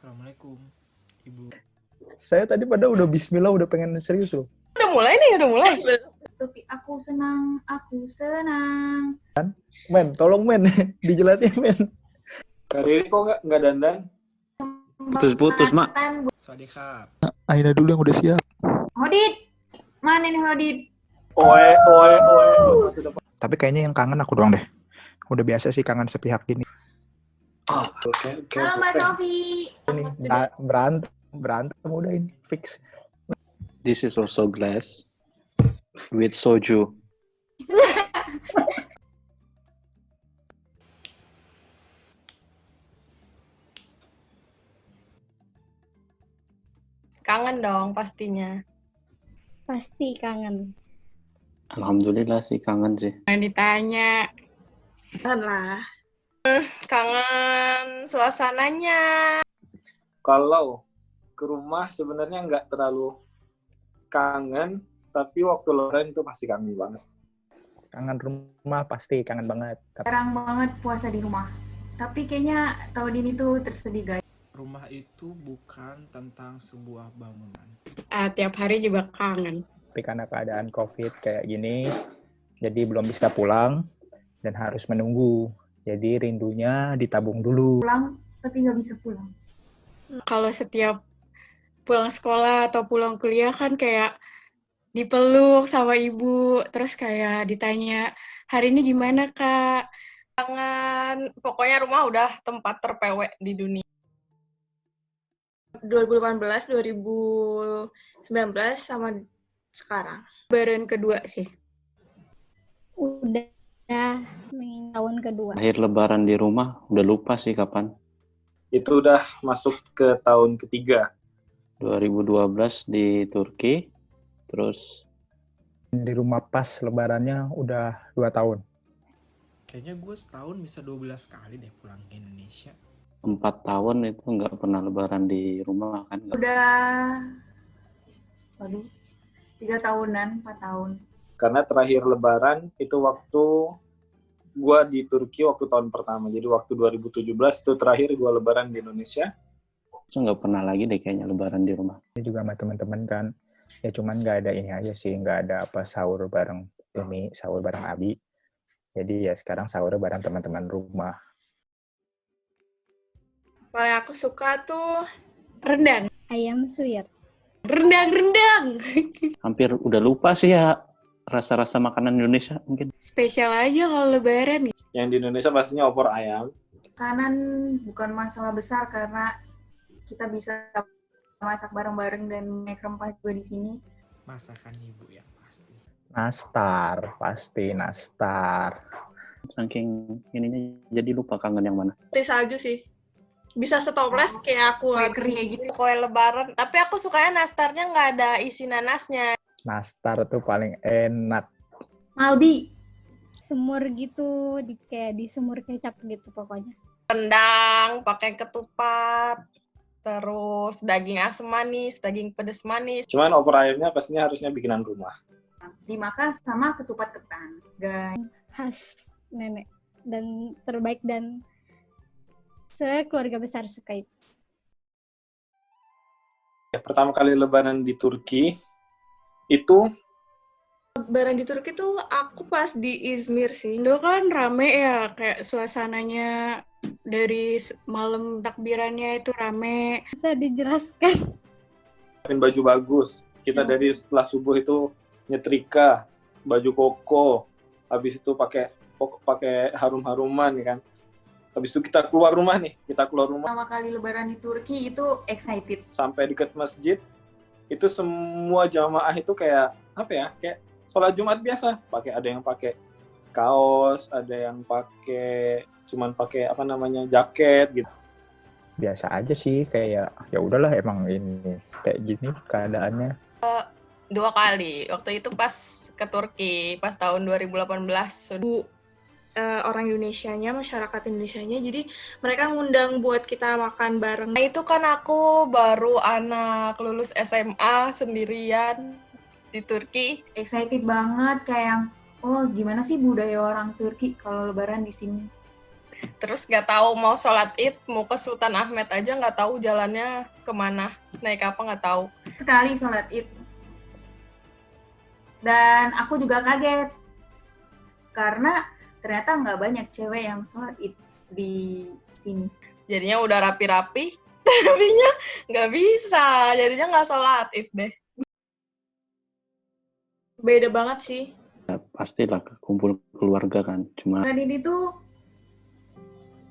Assalamualaikum, Ibu. Saya tadi pada udah bismillah, udah pengen serius loh. Udah mulai nih, udah mulai. Tapi aku senang. Men, tolong men, dijelasin men. Kak Riri kok nggak dandan? Putus-putus, Mak. Sawadee. Aina dulu yang udah siap. Hodit, mana nih Hodit? Oe. Masa depan. Tapi kayaknya yang kangen aku doang deh. Udah biasa sih kangen sepihak gini. Oke. Halo Mbak Sofi. Ini berantem udah ini fix. This is also glass with soju. Kangen dong pastinya. Pasti kangen. Alhamdulillah sih kangen sih. Yang ditanya. Kangen lah. Kangen suasananya. Kalau ke rumah sebenarnya nggak terlalu kangen, tapi waktu lebaran itu pasti kangen banget. Kangen rumah pasti kangen banget. Jarang banget puasa di rumah. Tapi kayaknya tahun ini tuh tersedih guys. Rumah itu bukan tentang sebuah bangunan. Tiap hari juga kangen. Tapi karena keadaan COVID kayak gini, jadi belum bisa pulang dan harus menunggu. Jadi rindunya ditabung dulu. Pulang tapi nggak bisa pulang. Kalau setiap pulang sekolah atau pulang kuliah kan kayak dipeluk sama ibu, terus kayak ditanya, hari ini gimana Kak? Kangen, pokoknya rumah udah tempat terpewek di dunia. 2018, 2019 sama sekarang. Lebaran kedua sih. Udah tahun kedua. Akhir lebaran di rumah, udah lupa sih kapan. Itu udah masuk ke tahun ketiga. 2012 di Turki, terus Di rumah pas lebarannya udah 2 tahun. Kayaknya gue setahun bisa 12 kali deh pulang ke Indonesia. 4 tahun itu nggak pernah lebaran di rumah kan. Udah 3 tahunan, 4 tahun. Karena terakhir lebaran itu waktu gue di Turki waktu tahun pertama. Jadi waktu 2017 itu terakhir gue lebaran di Indonesia. Itu nggak pernah lagi deh kayaknya lebaran di rumah. Ini juga sama teman-teman kan. Ya cuman nggak ada ini aja sih, nggak ada apa sahur bareng Umi, sahur bareng Abi. Jadi ya sekarang sahur bareng teman-teman rumah. Paling aku suka tuh Rendang. ayam suwir. Rendang. Hampir udah lupa sih ya rasa-rasa makanan Indonesia mungkin. Spesial aja kalau lebaran. Yang di Indonesia pastinya opor ayam. Kanan bukan masalah besar karena kita bisa masak bareng-bareng dan naik rempah juga di sini. Masakan ibu yang pasti. Nastar. Saking ininya jadi lupa kangen yang mana. Roti salju sih. Bisa setoples kayak aku. Kue kering kayak gitu. Kue lebaran. Tapi aku sukanya nastarnya nggak ada isi nanasnya. Nastar tuh paling enak. Malbi. Semur gitu, kayak di semur kecap gitu pokoknya. Rendang, pakai ketupat. Terus daging asam manis, daging pedas manis. Cuman opor ayamnya pastinya harusnya bikinan rumah. Dimakan sama ketupat ketan. Guys. Khas nenek. Dan terbaik dan sekeluarga besar suka itu. Pertama kali lebaran di Turki, itu Lebaran di Turki tuh aku pas di Izmir sih. Indo kan rame ya, kayak suasananya dari malam takbirannya itu rame. Bisa dijelaskan? pakai baju bagus. Kita dari setelah subuh itu nyetrika, baju koko, habis itu pakai harum-haruman ya kan. Habis itu kita keluar rumah. Pertama kali lebaran di Turki itu excited. Sampai dekat masjid, itu semua jamaah itu kayak apa ya? Kayak sholat Jumat biasa. Ada yang pakai kaos, ada yang cuman pakai jaket gitu. Biasa aja sih, kayak ya udahlah emang ini kayak gini keadaannya. 2 kali. Waktu itu pas ke Turki, pas tahun 2018. Orang Indonesianya, masyarakat Indonesianya, jadi mereka ngundang buat kita makan bareng. Nah, itu kan aku baru anak lulus SMA sendirian di Turki. Excited banget kayak yang, oh gimana sih budaya orang Turki kalau lebaran di sini. Terus nggak tahu mau sholat id, mau ke Sultan Ahmed aja nggak tahu jalannya kemana, naik apa nggak tahu. Sekali sholat id. Dan aku juga kaget karena ternyata nggak banyak cewek yang sholat id di sini. Jadinya udah rapi-rapi, tapinya nggak bisa, jadinya nggak sholat id deh. Beda banget sih. Ya, pastilah kumpul keluarga kan. Cuma Dan ini tuh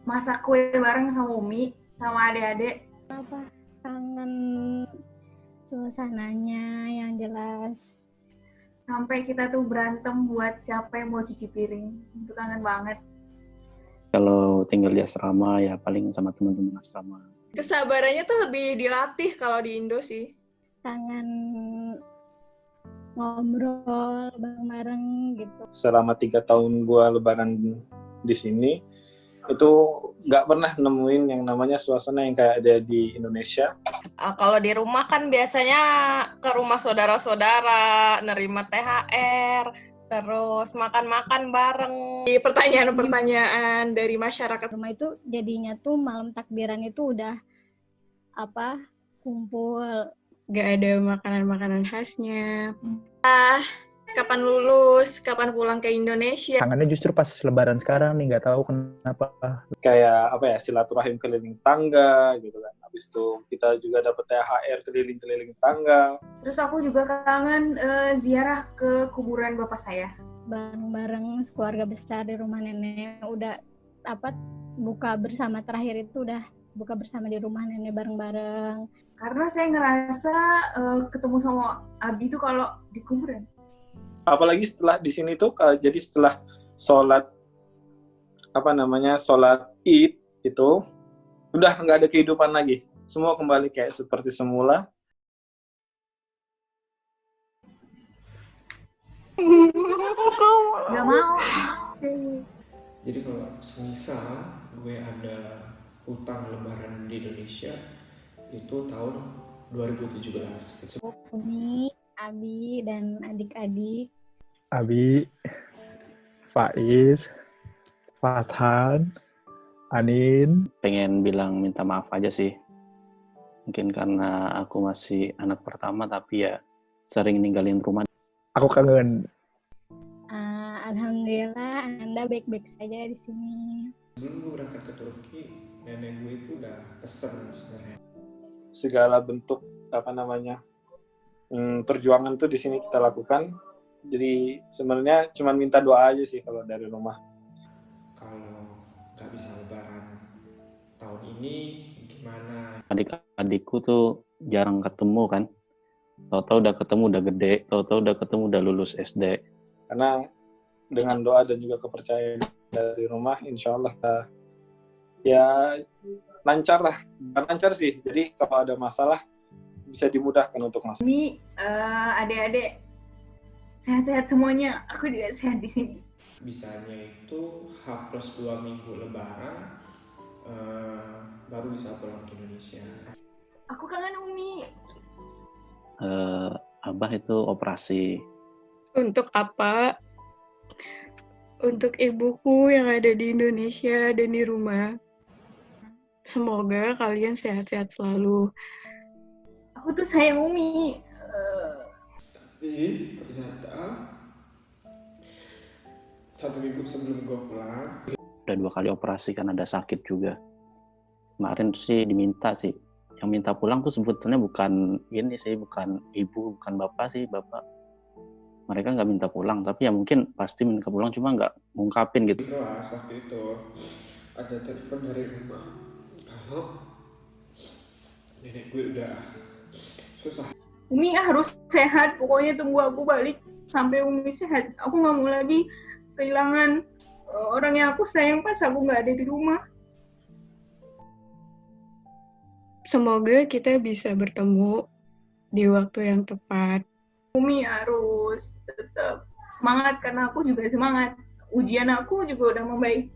masak kue bareng sama Umi, sama adik-adik. Kangen suasananya yang jelas. Sampai kita tuh berantem buat siapa yang mau cuci piring. Itu kangen banget. kalau tinggal di asrama ya paling sama teman-teman asrama. Kesabarannya tuh lebih dilatih kalau di Indo sih. Kangen ngobrol bareng-bareng gitu. Selama 3 tahun gua lebaran di sini, itu nggak pernah nemuin yang namanya suasana yang kayak ada di Indonesia. Kalau di rumah kan biasanya ke rumah saudara-saudara, nerima THR, terus makan-makan bareng. Di pertanyaan-pertanyaan dari masyarakat. Rumah itu jadinya tuh malam takbiran itu udah kumpul. Gak ada makanan-makanan khasnya. Kapan lulus, kapan pulang ke Indonesia. Kangennya justru pas lebaran sekarang nih, nggak tahu kenapa. Kayak apa ya, silaturahim keliling tangga gitu kan. Habis itu kita juga dapat THR keliling-keliling tangga. Terus aku juga kangen ziarah ke kuburan bapak saya. Bareng-bareng keluarga besar di rumah nenek. Udah buka bersama terakhir itu udah buka bersama di rumah nenek bareng-bareng. Karena saya ngerasa ketemu sama Abi itu kalau di kuburan. Apalagi setelah di sini tuh, jadi setelah sholat sholat Id itu udah nggak ada kehidupan lagi. Semua kembali kayak seperti semula. Gak mau. Jadi kalau semisal gue ada hutang lebaran di Indonesia itu tahun 2017. Umi, Abi, dan adik-adik. Abi, Faiz, Fathan, Anin. Pengen bilang minta maaf aja sih. Mungkin karena aku masih anak pertama tapi ya sering ninggalin rumah. Aku kangen. Alhamdulillah Anda baik-baik saja di sini. Sebelum gue berangkat ke Turki, nenek gue itu udah pesen sebenarnya. Segala bentuk perjuangan tuh di sini kita lakukan. Jadi sebenarnya cuma minta doa aja sih kalau dari rumah. Kalau nggak bisa lebaran tahun ini gimana? Adik-adikku tuh jarang ketemu kan. Tahu-tahu udah ketemu udah gede, tahu-tahu udah ketemu udah lulus SD. Karena dengan doa dan juga kepercayaan dari rumah, insya Allah ya lancar lah. Bukan lancar sih, jadi kalau ada masalah bisa dimudahkan untuk masuk. Ini adik-adik sehat-sehat semuanya. Aku juga sehat di sini. Bisanya itu H+2 minggu lebaran baru bisa pulang ke Indonesia. Aku kangen Umi. Abah itu operasi. Untuk apa? Untuk ibuku yang ada di Indonesia dan di rumah. Semoga kalian sehat-sehat selalu. Aku tuh sayang Umi. Tapi ternyata 1 minggu sebelum gue pulang, Udah 2 kali operasi kan ada sakit juga. Kemarin sih diminta sih. Yang minta pulang tuh sebetulnya bukan ini sih, bukan ibu, bukan bapak sih, bapak. Mereka nggak minta pulang, tapi ya mungkin pasti minta pulang, cuma nggak ngungkapin gitu. di kelas waktu itu ada telepon dari rumah kalau nenek gue udah susah. Umi harus sehat. Pokoknya tunggu aku balik sampai Umi sehat. Aku nggak mau lagi kehilangan orang yang aku sayang pas aku nggak ada di rumah. Semoga kita bisa bertemu di waktu yang tepat. Umi harus tetap semangat karena aku juga semangat. Ujian aku juga udah membaik.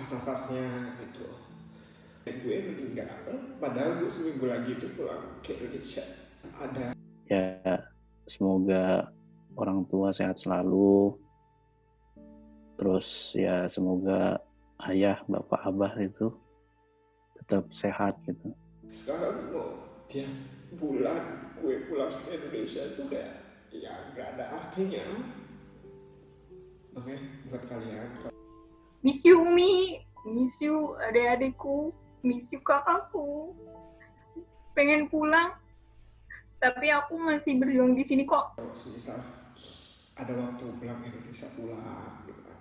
Nafasnya gitu. Gue meninggal padahal gue seminggu lagi itu pulang ke Indonesia. Ada Ya semoga orang tua sehat selalu. Terus ya semoga ayah, bapak, abah itu tetap sehat gitu. Sekarang tiap bulan gue pulang ke Indonesia itu kayak ya nggak ada artinya. Oke, buat kalian. Miss you Umi, miss you adik-adikku, miss you kakakku. Pengen pulang, tapi aku masih berjuang di sini kok. Kalau misal ada waktu pulang ke Indonesia pulang gitu kan.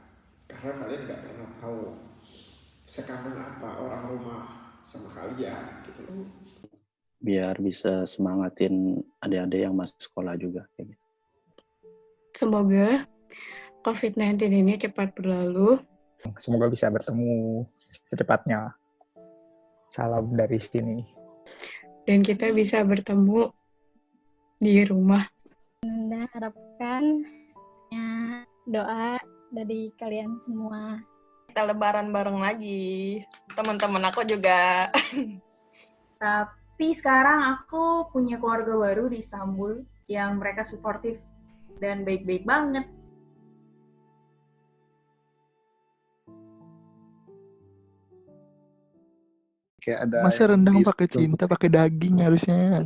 Karena kalian nggak pernah tahu sekangen apa orang rumah sama kalian gitu loh. Biar bisa semangatin adik-adik yang masih sekolah juga kayak gitu. Semoga COVID-19 ini cepat berlalu. Semoga bisa bertemu secepatnya. Salam dari sini. Dan kita bisa bertemu di rumah. Dan harapkan ya, doa dari kalian semua. Kita lebaran bareng lagi. Teman-teman aku juga. Tapi sekarang aku punya keluarga baru di Istanbul yang mereka suportif dan baik-baik banget. Kayak ada Masa yang rendang di- pakai cinta, pakai daging harusnya.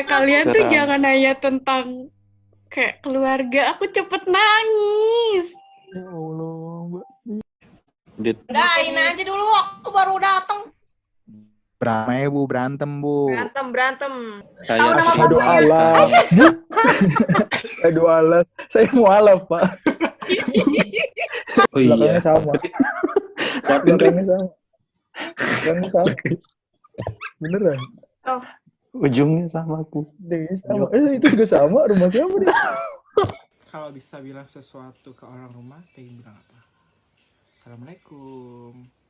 Kalian tuh Seram. jangan nanya tentang kayak keluarga. Aku cepet nangis. Ya Allah, Mbak. Dit, Enggak, ini aja dulu. Aku baru datang. Beramai Bu, berantem Bu. Berantem. kayak si Aduh Allah. Aduh Allah. Saya mau alaf, Pak. Oh iya. Belakangnya sama. Belakangnya sama. Belakangnya sama. Beneran. Ujungnya sama aku. Ini sama. Itu juga sama. Rumah siapa nih? Kalau bisa bilang sesuatu ke orang rumah, pengen bilang apa? Assalamualaikum.